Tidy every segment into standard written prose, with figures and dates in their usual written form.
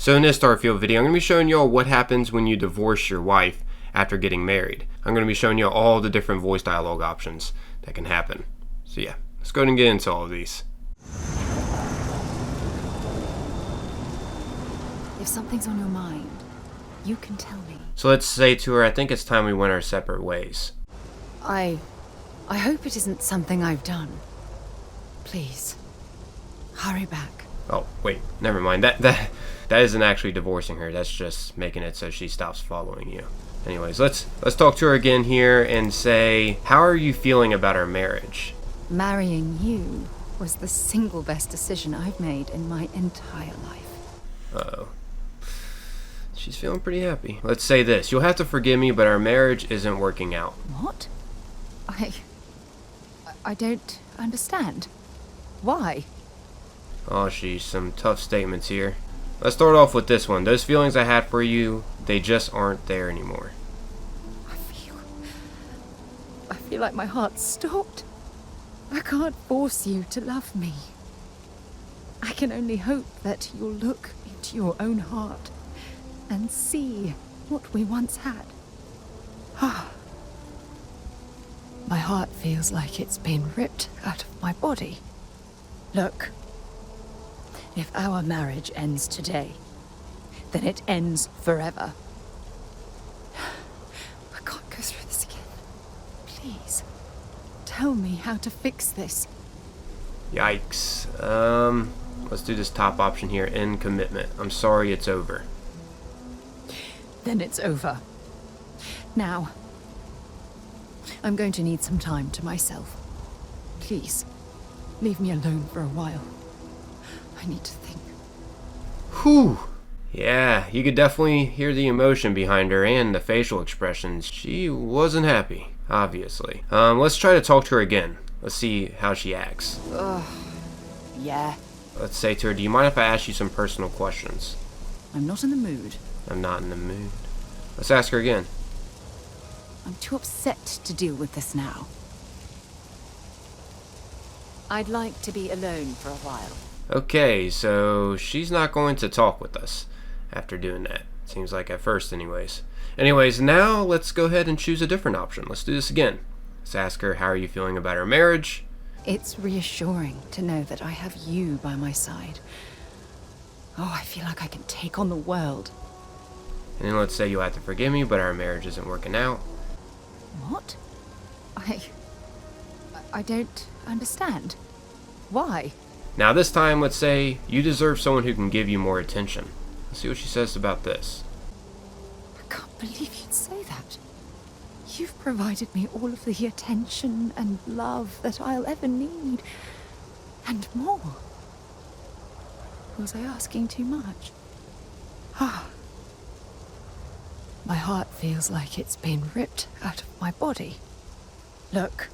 So in this Starfield video, I'm going to be showing you all what happens when you divorce your wife after getting married. I'm going to be showing you all the different voice dialogue options that can happen. So yeah, let's go ahead and get into all of these. If something's on your mind, you can tell me. So let's say to her, I think it's time we went our separate ways. I hope it isn't something I've done. Please, hurry back. Oh, wait, never mind. That isn't actually divorcing her. That's just making it so she stops following you. Anyways, let's talk to her again here and say, how are you feeling about our marriage? Marrying you was the single best decision I've made in my entire life. Uh-oh. She's feeling pretty happy. Let's say this. You'll have to forgive me, but our marriage isn't working out. What? I don't understand. Why? Oh, she's some tough statements here. Let's start off with this one. Those feelings I had for you, they just aren't there anymore. I feel like my heart stopped. I can't force you to love me. I can only hope that you'll look into your own heart and see what we once had. My heart feels like it's been ripped out of my body. Look, if our marriage ends today, then it ends forever. I can't go through this again. Please, tell me how to fix this. Yikes. Let's do this top option here, end commitment. I'm sorry it's over. Then it's over. Now, I'm going to need some time to myself. Please, leave me alone for a while. I need to think. Whew. Yeah, you could definitely hear the emotion behind her and the facial expressions. She wasn't happy, obviously. Let's try to talk to her again. Let's see how she acts. Yeah. Let's say to her, do you mind if I ask you some personal questions? I'm not in the mood. I'm not in the mood. Let's ask her again. I'm too upset to deal with this now. I'd like to be alone for a while. Okay, so she's not going to talk with us after doing that. Seems like at first anyways. Anyways, now let's go ahead and choose a different option. Let's do this again. Let's ask her, how are you feeling about our marriage? It's reassuring to know that I have you by my side. Oh, I feel like I can take on the world. And then let's say you'll have to forgive me, but our marriage isn't working out. What? I don't understand. Why? Now this time, let's say you deserve someone who can give you more attention. Let's see what she says about this. I can't believe you'd say that. You've provided me all of the attention and love that I'll ever need. And more. Was I asking too much? My heart feels like it's been ripped out of my body. Look,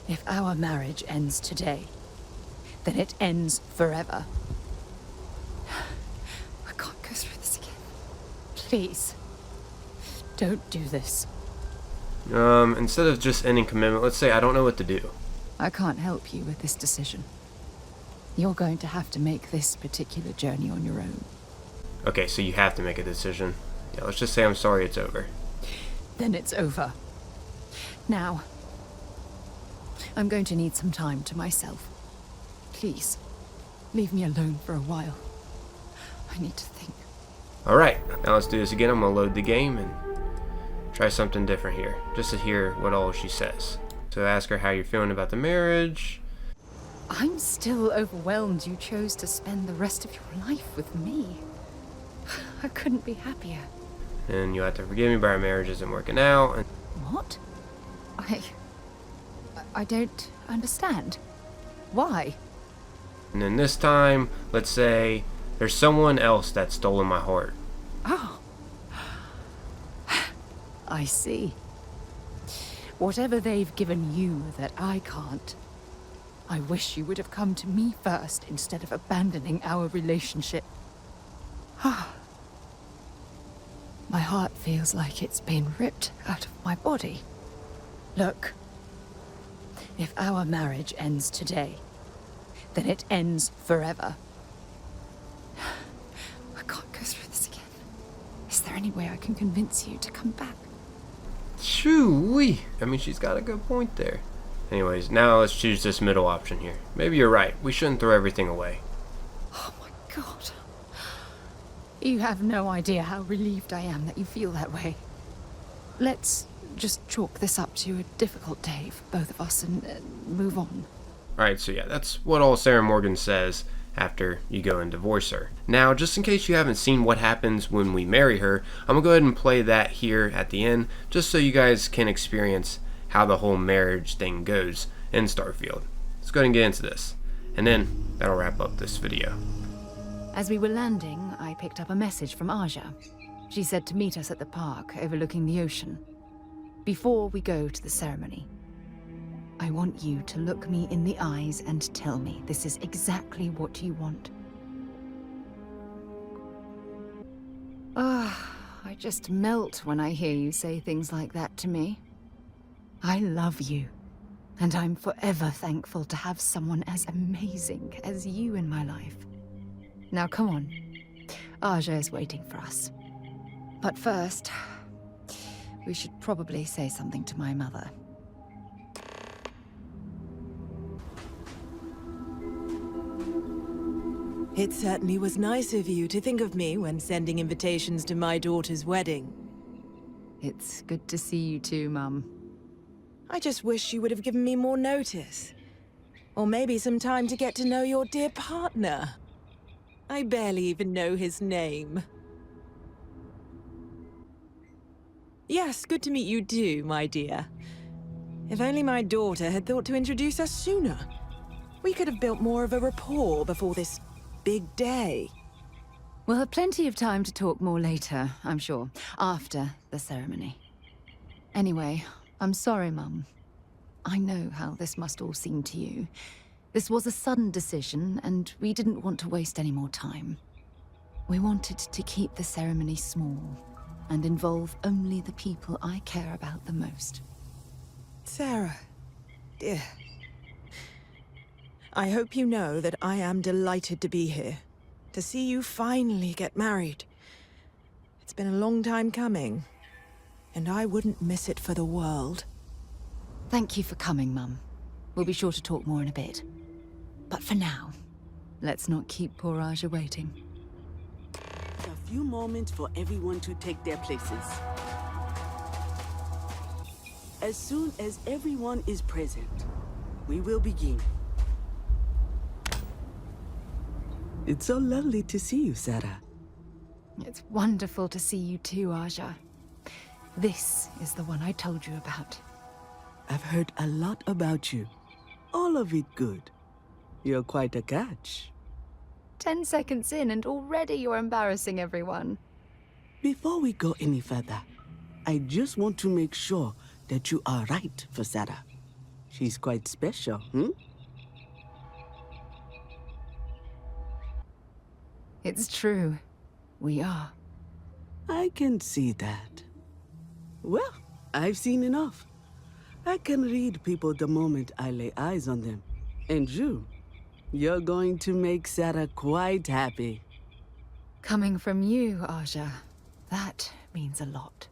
if our marriage ends today, then it ends forever. I can't go through this again. Please, don't do this. Instead of just ending commitment, let's say I don't know what to do. I can't help you with this decision. You're going to have to make this particular journey on your own. Okay, so you have to make a decision. Yeah, let's just say I'm sorry it's over. Then it's over. Now, I'm going to need some time to myself. Please, leave me alone for a while. I need to think. Alright, now let's do this again. I'm going to load the game and try something different here, just to hear what all she says. So ask her how you're feeling about the marriage. I'm still overwhelmed you chose to spend the rest of your life with me. I couldn't be happier. And you'll have to forgive me, but our marriage isn't working out. And What? I don't understand. Why? And then this time, let's say there's someone else that's stolen my heart. Oh. I see. Whatever they've given you that I can't, I wish you would have come to me first instead of abandoning our relationship. My heart feels like it's been ripped out of my body. Look, if our marriage ends today, then it ends forever. any way I can convince you to come back? Shoo-wee. I mean, she's got a good point there. Anyways, now let's choose this middle option here. Maybe you're right. We shouldn't throw everything away. Oh my god. You have no idea how relieved I am that you feel that way. Let's just chalk this up to a difficult day for both of us and move on. Alright, so yeah, that's what all Sarah Morgan says after you go and divorce her. Now, just in case you haven't seen what happens when we marry her, I'm going to go ahead and play that here at the end, just so you guys can experience how the whole marriage thing goes in Starfield. Let's go ahead and get into this, and then that'll wrap up this video. As we were landing, I picked up a message from Aja. She said to meet us at the park overlooking the ocean. Before we go to the ceremony, I want you to look me in the eyes and tell me this is exactly what you want. I just melt when I hear you say things like that to me. I love you, and I'm forever thankful to have someone as amazing as you in my life. Now come on, Aja is waiting for us. But first, we should probably say something to my mother. It certainly was nice of you to think of me when sending invitations to my daughter's wedding. It's good to see you too, Mum. I just wish you would have given me more notice. Or maybe some time to get to know your dear partner. I barely even know his name. Yes, good to meet you too, my dear. If only my daughter had thought to introduce us sooner. We could have built more of a rapport before this big day. We'll have plenty of time to talk more later, I'm sure, after the ceremony. Anyway, I'm sorry, Mum. I know how this must all seem to you. This was a sudden decision, and we didn't want to waste any more time. We wanted to keep the ceremony small and involve only the people I care about the most. Sarah, dear. I hope you know that I am delighted to be here, to see you finally get married. It's been a long time coming, and I wouldn't miss it for the world. Thank you for coming, Mum. We'll be sure to talk more in a bit. But for now, let's not keep poor Aja waiting. A few moments for everyone to take their places. As soon as everyone is present, we will begin. It's so lovely to see you, Sarah. It's wonderful to see you too, Aja. This is the one I told you about. I've heard a lot about you. All of it good. You're quite a catch. 10 seconds in and already you're embarrassing everyone. Before we go any further, I just want to make sure that you are right for Sarah. She's quite special, It's true. We are. I can see that. Well, I've seen enough. I can read people the moment I lay eyes on them. And you're going to make Sarah quite happy. Coming from you, Aja, that means a lot.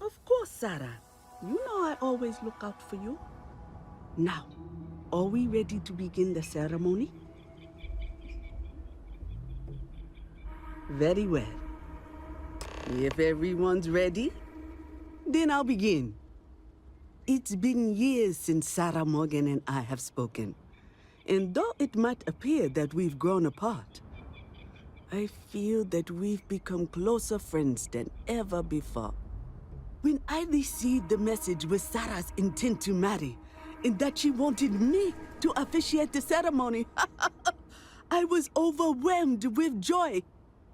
Of course, Sarah. You know I always look out for you. Now, are we ready to begin the ceremony? Very well. If everyone's ready, then I'll begin. It's been years since Sarah Morgan and I have spoken. And though it might appear that we've grown apart, I feel that we've become closer friends than ever before. When I received the message with Sarah's intent to marry, and that she wanted me to officiate the ceremony, I was overwhelmed with joy.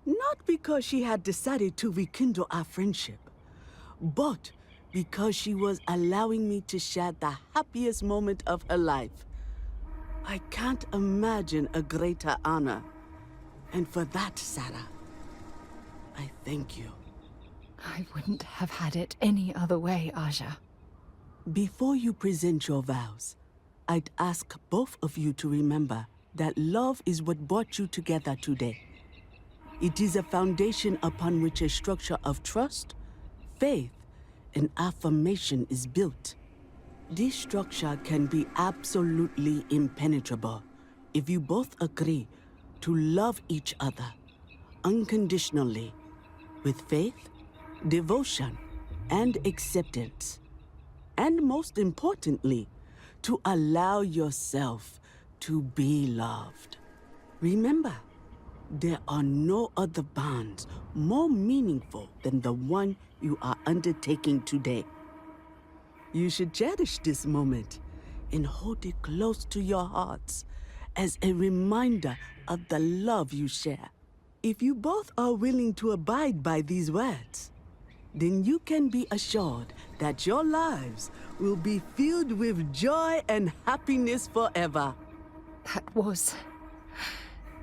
Not because she had decided to rekindle our friendship, but because she was allowing me to share the happiest moment of her life. I can't imagine a greater honor. And for that, Sarah, I thank you. I wouldn't have had it any other way, Aja. Before you present your vows, I'd ask both of you to remember that love is what brought you together today. It is a foundation upon which a structure of trust, faith, and affirmation is built. This structure can be absolutely impenetrable if you both agree to love each other unconditionally with faith, devotion, and acceptance. And most importantly, to allow yourself to be loved. Remember, there are no other bonds more meaningful than the one you are undertaking today. You should cherish this moment and hold it close to your hearts as a reminder of the love you share. If you both are willing to abide by these words, then you can be assured that your lives will be filled with joy and happiness forever. That was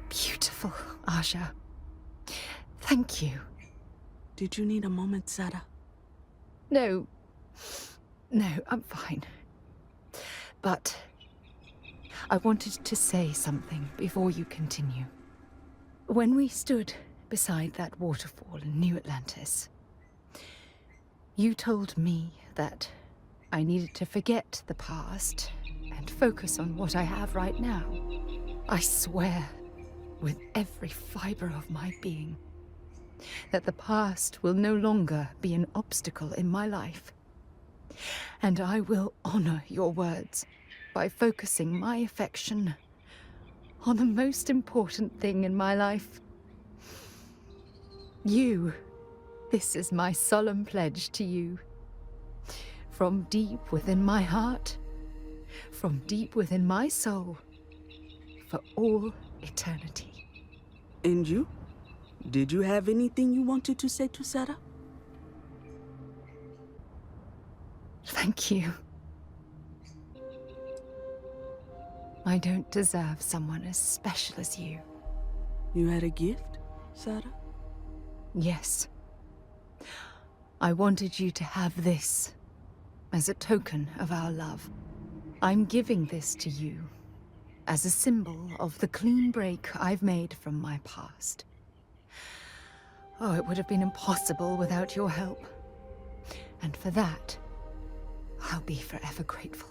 beautiful, Aja. Thank you. Did you need a moment, Sarah? No, I'm fine. But I wanted to say something before you continue. When we stood beside that waterfall in New Atlantis, you told me that I needed to forget the past and focus on what I have right now. I swear, with every fiber of my being, that the past will no longer be an obstacle in my life. And I will honor your words by focusing my affection on the most important thing in my life. You. This is my solemn pledge to you. From deep within my heart, from deep within my soul, for all eternity. And you? Did you have anything you wanted to say to Sarah? Thank you. I don't deserve someone as special as you. You had a gift, Sarah? Yes. I wanted you to have this as a token of our love. I'm giving this to you as a symbol of the clean break I've made from my past. Oh, it would have been impossible without your help. And for that, I'll be forever grateful.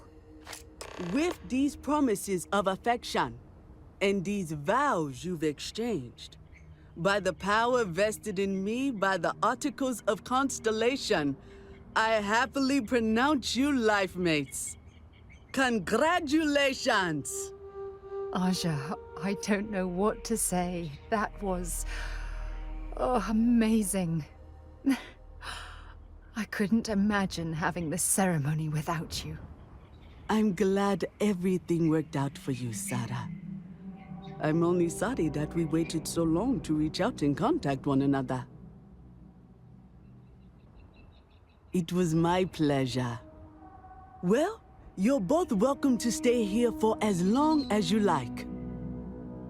With these promises of affection and these vows you've exchanged, by the power vested in me by the Articles of Constellation, I happily pronounce you life mates. Congratulations! Aja, I don't know what to say. That was... amazing. I couldn't imagine having the ceremony without you. I'm glad everything worked out for you, Sarah. I'm only sorry that we waited so long to reach out and contact one another. It was my pleasure. Well, you're both welcome to stay here for as long as you like.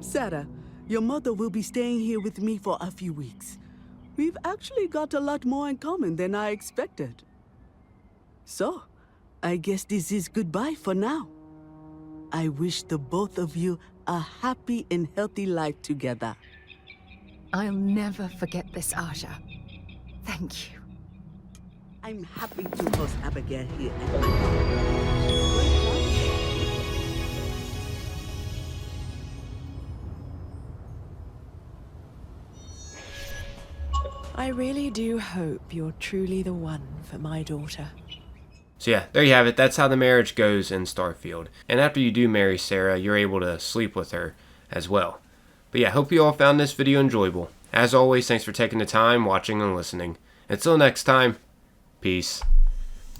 Sarah, your mother will be staying here with me for a few weeks. We've actually got a lot more in common than I expected. So, I guess this is goodbye for now. I wish the both of you a happy and healthy life together. I'll never forget this, Aja. Thank you. I'm happy to host Abigail here. I really do hope you're truly the one for my daughter. So yeah, there you have it. That's how the marriage goes in Starfield. And after you do marry Sarah, you're able to sleep with her as well. But yeah, hope you all found this video enjoyable. As always, thanks for taking the time, watching, and listening. Until next time, peace.